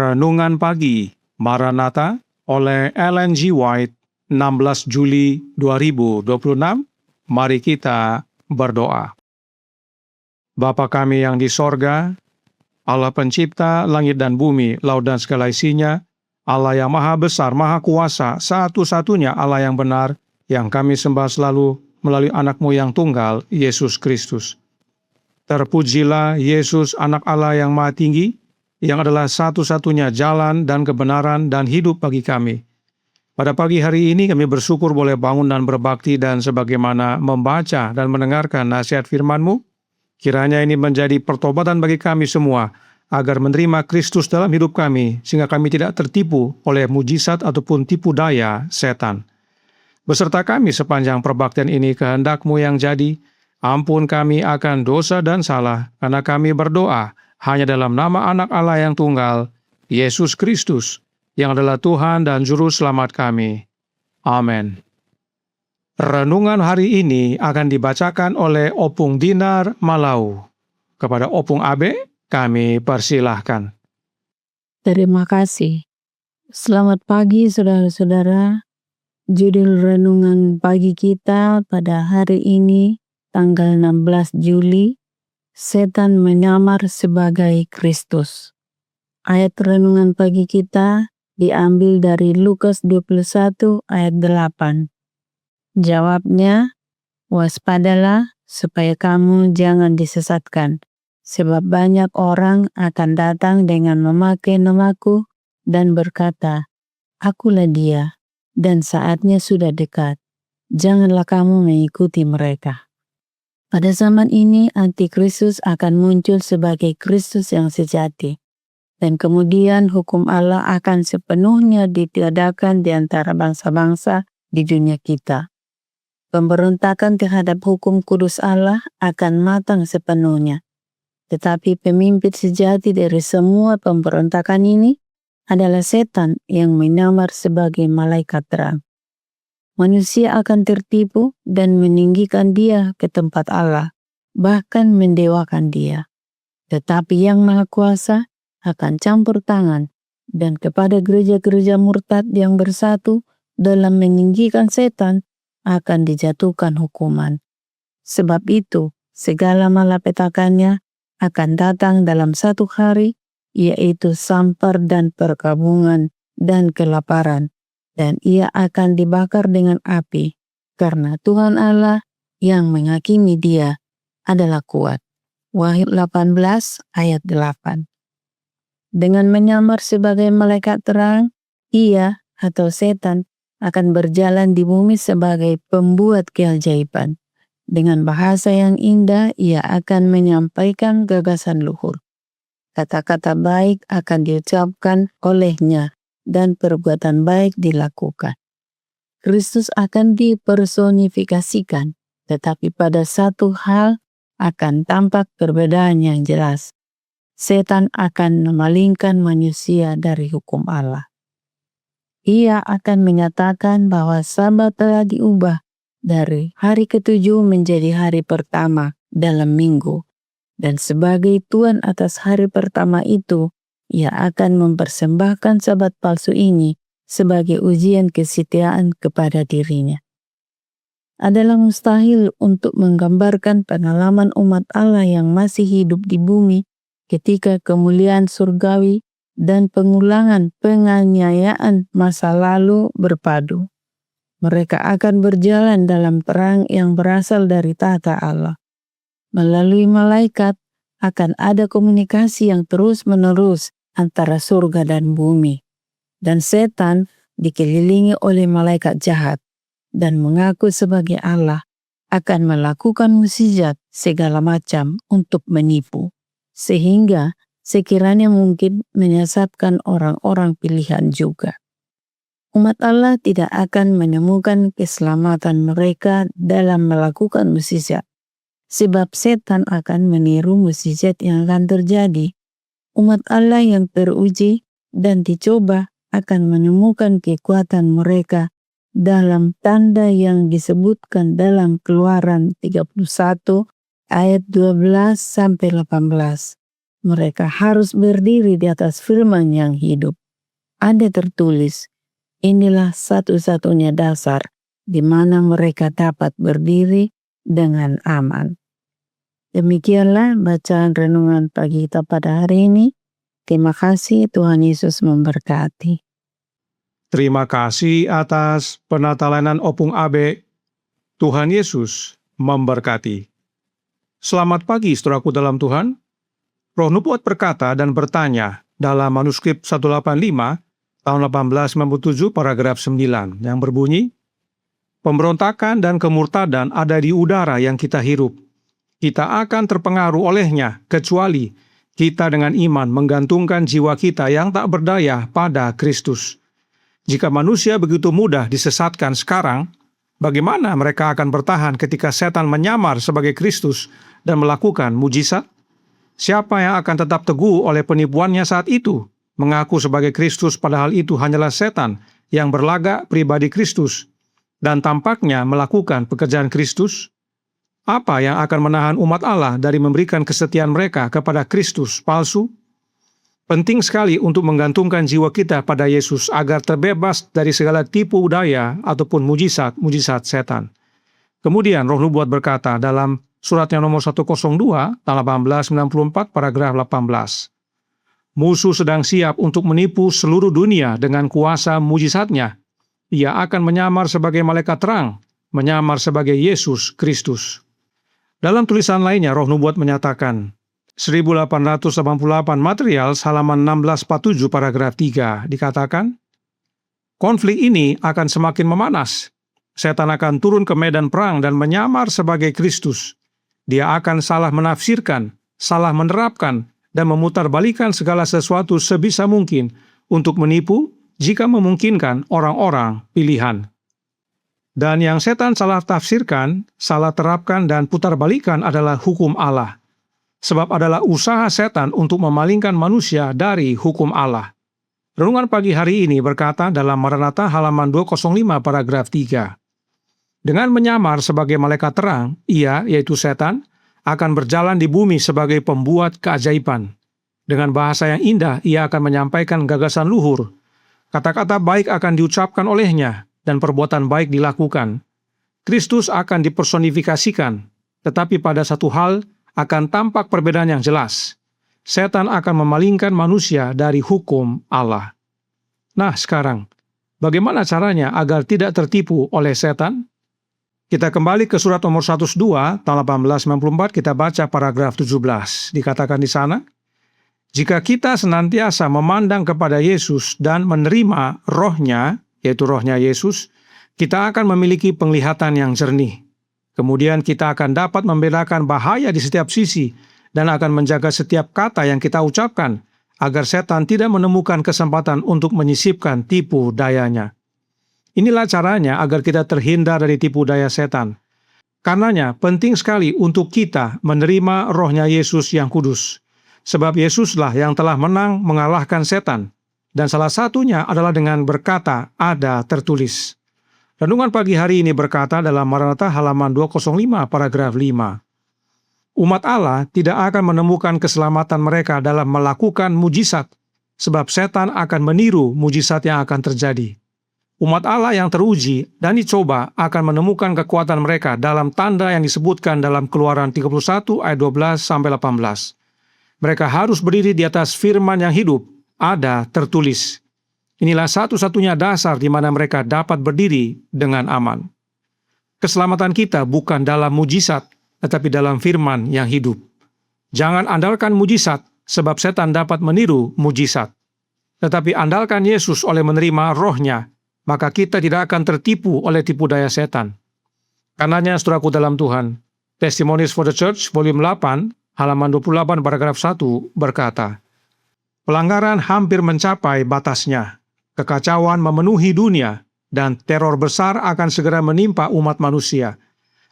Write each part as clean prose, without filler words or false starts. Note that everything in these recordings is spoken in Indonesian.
Renungan Pagi Maranatha oleh Ellen G. White, 16 Juli 2026. Mari kita berdoa. Bapa kami yang di sorga, Allah pencipta langit dan bumi, laut dan segala isinya, Allah yang maha besar, maha kuasa, satu-satunya Allah yang benar, yang kami sembah selalu melalui anak-Mu yang tunggal, Yesus Kristus. Terpujilah Yesus, anak Allah yang maha tinggi, yang adalah satu-satunya jalan dan kebenaran dan hidup bagi kami. Pada pagi hari ini kami bersyukur boleh bangun dan berbakti dan sebagaimana membaca dan mendengarkan nasihat firman-Mu, kiranya ini menjadi pertobatan bagi kami semua, agar menerima Kristus dalam hidup kami, sehingga kami tidak tertipu oleh mujizat ataupun tipu daya setan. Beserta kami sepanjang perbaktian ini kehendak-Mu yang jadi, ampun kami akan dosa dan salah, karena kami berdoa hanya dalam nama anak Allah yang tunggal, Yesus Kristus, yang adalah Tuhan dan Juru Selamat kami. Amin. Renungan hari ini akan dibacakan oleh Opung Dinar Malau. Kepada Opung Abe, kami persilahkan. Terima kasih. Selamat pagi saudara-saudara. Judul renungan pagi kita pada hari ini, tanggal 16 Juli, Setan menyamar sebagai Kristus. Ayat renungan pagi kita diambil dari Lukas 21 ayat 8. Jawabnya, waspadalah supaya kamu jangan disesatkan, sebab banyak orang akan datang dengan memakai namaku dan berkata, akulah dia, dan saatnya sudah dekat. Janganlah kamu mengikuti mereka. Pada zaman ini, antikristus akan muncul sebagai Kristus yang sejati. Dan kemudian hukum Allah akan sepenuhnya ditiadakan di antara bangsa-bangsa di dunia kita. Pemberontakan terhadap hukum kudus Allah akan matang sepenuhnya. Tetapi pemimpin sejati dari semua pemberontakan ini adalah setan yang menyamar sebagai malaikat terang. Manusia akan tertipu dan meninggikan dia ke tempat Allah, bahkan mendewakan dia. Tetapi Yang Maha Kuasa akan campur tangan dan kepada gereja-gereja murtad yang bersatu dalam meninggikan setan akan dijatuhkan hukuman. Sebab itu, segala malapetakannya akan datang dalam satu hari, yaitu sampar dan perkabungan dan kelaparan. Dan ia akan dibakar dengan api, karena Tuhan Allah yang menghakimi dia adalah kuat. Wahyu 18 ayat 8. Dengan menyamar sebagai malaikat terang, ia atau setan akan berjalan di bumi sebagai pembuat keajaiban. Dengan bahasa yang indah, ia akan menyampaikan gagasan luhur. Kata-kata baik akan diucapkan olehnya, dan perbuatan baik dilakukan. Kristus akan dipersonifikasikan, tetapi pada satu hal akan tampak perbedaan yang jelas. Setan akan memalingkan manusia dari hukum Allah. Ia akan menyatakan bahwa Sabat telah diubah dari hari ke-7 menjadi hari pertama dalam minggu, dan sebagai Tuhan atas hari pertama itu, ia akan mempersembahkan Sabat palsu ini sebagai ujian kesetiaan kepada dirinya. Adalah mustahil untuk menggambarkan pengalaman umat Allah yang masih hidup di bumi ketika kemuliaan surgawi dan pengulangan penganiayaan masa lalu berpadu. Mereka akan berjalan dalam terang yang berasal dari tahta Allah. Melalui malaikat akan ada komunikasi yang terus-menerus antara surga dan bumi. Dan setan dikelilingi oleh malaikat jahat dan mengaku sebagai Allah akan melakukan mukjizat segala macam untuk menipu, sehingga sekiranya mungkin menyesatkan orang-orang pilihan juga. Umat Allah tidak akan menemukan keselamatan mereka dalam melakukan mukjizat, sebab setan akan meniru mukjizat yang akan terjadi. Umat Allah yang teruji dan dicoba akan menemukan kekuatan mereka dalam tanda yang disebutkan dalam Keluaran 31 ayat 12-18. Mereka harus berdiri di atas firman yang hidup. Ada tertulis, inilah satu-satunya dasar di mana mereka dapat berdiri dengan aman. Demikianlah bacaan renungan pagi kita pada hari ini. Terima kasih, Tuhan Yesus memberkati. Terima kasih atas penatalanan Opung Abe. Tuhan Yesus memberkati. Selamat pagi, saudaraku dalam Tuhan. Roh Nubuat berkata dan bertanya dalam manuskrip 185 tahun 1897 paragraf 9 yang berbunyi, pemberontakan dan kemurtadan ada di udara yang kita hirup. Kita akan terpengaruh olehnya kecuali kita dengan iman menggantungkan jiwa kita yang tak berdaya pada Kristus. Jika manusia begitu mudah disesatkan sekarang, bagaimana mereka akan bertahan ketika setan menyamar sebagai Kristus dan melakukan mujizat? Siapa yang akan tetap teguh oleh penipuannya saat itu, mengaku sebagai Kristus padahal itu hanyalah setan yang berlagak pribadi Kristus dan tampaknya melakukan pekerjaan Kristus? Apa yang akan menahan umat Allah dari memberikan kesetiaan mereka kepada Kristus palsu? Penting sekali untuk menggantungkan jiwa kita pada Yesus agar terbebas dari segala tipu daya ataupun mujizat setan. Kemudian Roh Nubuat berkata dalam suratnya nomor 102, tanggal 1894, paragraf 18. Musuh sedang siap untuk menipu seluruh dunia dengan kuasa mujizatnya. Ia akan menyamar sebagai malaikat terang, menyamar sebagai Yesus Kristus. Dalam tulisan lainnya, Roh Nubuat menyatakan, 1888 material halaman 1647 paragraf 3 dikatakan, konflik ini akan semakin memanas. Setan akan turun ke medan perang dan menyamar sebagai Kristus. Dia akan salah menafsirkan, salah menerapkan, dan memutarbalikkan segala sesuatu sebisa mungkin untuk menipu jika memungkinkan orang-orang pilihan. Dan yang setan salah tafsirkan, salah terapkan, dan putarbalikan adalah hukum Allah. Sebab adalah usaha setan untuk memalingkan manusia dari hukum Allah. Renungan pagi hari ini berkata dalam Maranatha halaman 205 paragraf 3. Dengan menyamar sebagai malaikat terang, ia, yaitu setan, akan berjalan di bumi sebagai pembuat keajaiban. Dengan bahasa yang indah, ia akan menyampaikan gagasan luhur. Kata-kata baik akan diucapkan olehnya, dan perbuatan baik dilakukan. Kristus akan dipersonifikasikan, tetapi pada satu hal akan tampak perbedaan yang jelas. Setan akan memalingkan manusia dari hukum Allah. Nah sekarang, bagaimana caranya agar tidak tertipu oleh setan? Kita kembali ke surat nomor 102, tahun 1894, kita baca paragraf 17. Dikatakan di sana, jika kita senantiasa memandang kepada Yesus dan menerima rohnya, yaitu rohnya Yesus, kita akan memiliki penglihatan yang jernih. Kemudian kita akan dapat membedakan bahaya di setiap sisi dan akan menjaga setiap kata yang kita ucapkan, agar setan tidak menemukan kesempatan untuk menyisipkan tipu dayanya. Inilah caranya agar kita terhindar dari tipu daya setan. Karenanya penting sekali untuk kita menerima rohnya Yesus yang kudus. Sebab Yesuslah yang telah menang mengalahkan setan. Dan salah satunya adalah dengan berkata, ada tertulis. Renungan pagi hari ini berkata dalam Maranatha halaman 205 paragraf 5. Umat Allah tidak akan menemukan keselamatan mereka dalam melakukan mujizat. Sebab setan akan meniru mujizat yang akan terjadi. Umat Allah yang teruji dan dicoba akan menemukan kekuatan mereka dalam tanda yang disebutkan dalam Keluaran 31 ayat 12 sampai 18. Mereka harus berdiri di atas firman yang hidup, ada tertulis. Inilah satu-satunya dasar di mana mereka dapat berdiri dengan aman. Keselamatan kita bukan dalam mujizat, tetapi dalam firman yang hidup. Jangan andalkan mujizat, sebab setan dapat meniru mujizat. Tetapi andalkan Yesus oleh menerima rohnya, maka kita tidak akan tertipu oleh tipu daya setan. Karenanya, saudaraku dalam Tuhan, Testimonies for the Church, volume 8, halaman 28, paragraf 1, berkata, pelanggaran hampir mencapai batasnya, kekacauan memenuhi dunia, dan teror besar akan segera menimpa umat manusia.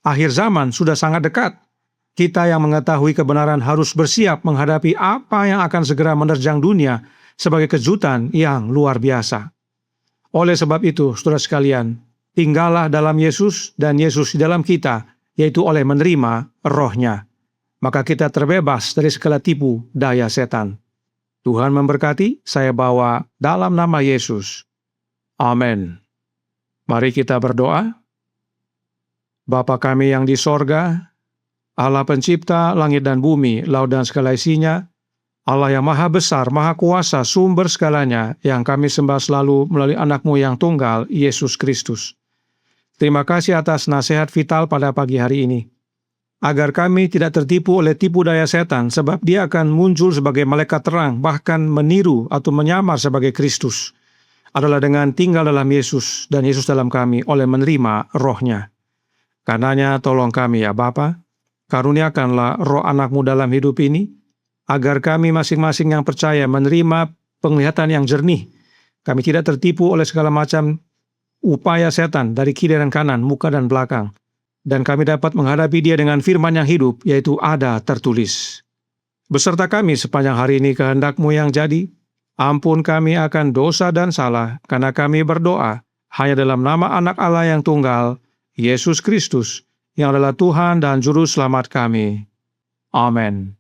Akhir zaman sudah sangat dekat. Kita yang mengetahui kebenaran harus bersiap menghadapi apa yang akan segera menerjang dunia sebagai kejutan yang luar biasa. Oleh sebab itu, saudara sekalian, tinggallah dalam Yesus dan Yesus di dalam kita, yaitu oleh menerima rohnya. maka kita terbebas dari segala tipu daya setan. Tuhan memberkati, saya bawa dalam nama Yesus. Amin. Mari kita berdoa. Bapa kami yang di sorga, Allah pencipta langit dan bumi, laut dan segala isinya, Allah yang maha besar, maha kuasa, sumber segalanya, yang kami sembah selalu melalui anak-Mu yang tunggal, Yesus Kristus. Terima kasih atas nasihat vital pada pagi hari ini. Agar kami tidak tertipu oleh tipu daya setan, sebab dia akan muncul sebagai malaikat terang, bahkan meniru atau menyamar sebagai Kristus, adalah dengan tinggal dalam Yesus dan Yesus dalam kami oleh menerima roh-Nya. Karenanya tolong kami ya Bapa, karuniakanlah roh anak-Mu dalam hidup ini, agar kami masing-masing yang percaya menerima penglihatan yang jernih. Kami tidak tertipu oleh segala macam upaya setan dari kiri dan kanan, muka dan belakang. Dan kami dapat menghadapi dia dengan firman yang hidup, yaitu ada tertulis. Beserta kami sepanjang hari ini kehendak-Mu yang jadi, ampun kami akan dosa dan salah, karena kami berdoa hanya dalam nama anak Allah yang tunggal, Yesus Kristus, yang adalah Tuhan dan Juru Selamat kami. Amin.